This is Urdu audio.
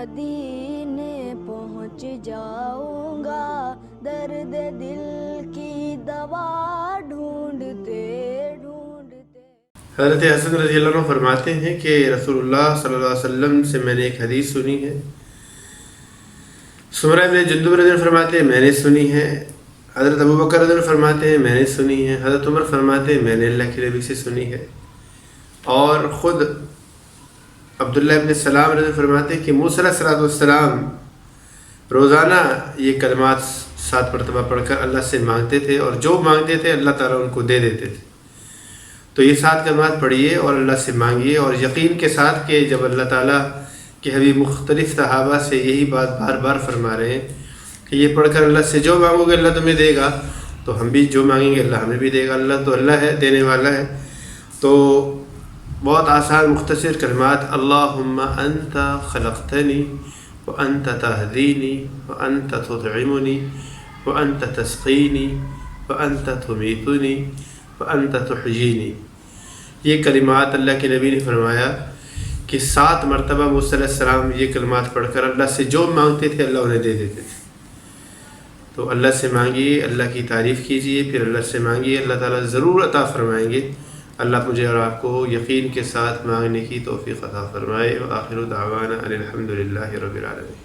مدینے پہنچ جاؤں گا، درد دل کی دوا ڈھونڈتے ڈھونڈتے۔ حضرت حسن رضی اللہ عنہ فرماتے ہیں کہ رسول اللہ صلی اللہ علیہ وسلم سے میں نے ایک حدیث سنی ہے۔ سمرہ بن جندب رضی اللہ عنہ فرماتے ہیں میں نے سنی ہے۔ حضرت ابوبکر رضی اللہ عنہ فرماتے ہیں میں نے سنی ہے۔ حضرت عمر فرماتے ہیں میں نے اللہ کے نبی سے سنی ہے۔ اور خود عبداللہ ابن سلام رضی اللہ عنہ فرماتے ہیں کہ موسیٰ علیہ السلام روزانہ یہ کلمات 7 مرتبہ پڑھ کر اللہ سے مانگتے تھے، اور جو مانگتے تھے اللہ تعالیٰ ان کو دے دیتے تھے۔ تو یہ 7 کلمات پڑھیے اور اللہ سے مانگیے، اور یقین کے ساتھ کہ جب اللہ تعالیٰ کے حبیب مختلف صحابہ سے یہی بات بار بار فرما رہے ہیں کہ یہ پڑھ کر اللہ سے جو مانگو گے اللہ تمہیں دے گا، تو ہم بھی جو مانگیں گے اللہ ہمیں بھی دے گا۔ اللہ تو اللہ ہے، دینے والا ہے۔ تو بہت آسان مختصر کلمات، اللہم انت خلقتنی وانت تہدینی وانت تطعمنی وانت تسقینی وانت تمیتنی وانت تحیینی۔ یہ کلمات اللہ کے نبی نے فرمایا کہ 7 مرتبہ موسیٰ علیہ السلام یہ کلمات پڑھ کر اللہ سے جو مانگتے تھے اللہ انہیں دے دیتے تھے۔ تو اللہ سے مانگیے، اللہ کی تعریف کیجیے، پھر اللہ سے مانگیے، اللہ تعالیٰ ضرور عطا فرمائیں گے۔ اللہ مجھے اور آپ کو یقین کے ساتھ مانگنے کی توفیق عطا فرمائے۔ وآخر دعوانا ان الحمد للہ رب العالمین۔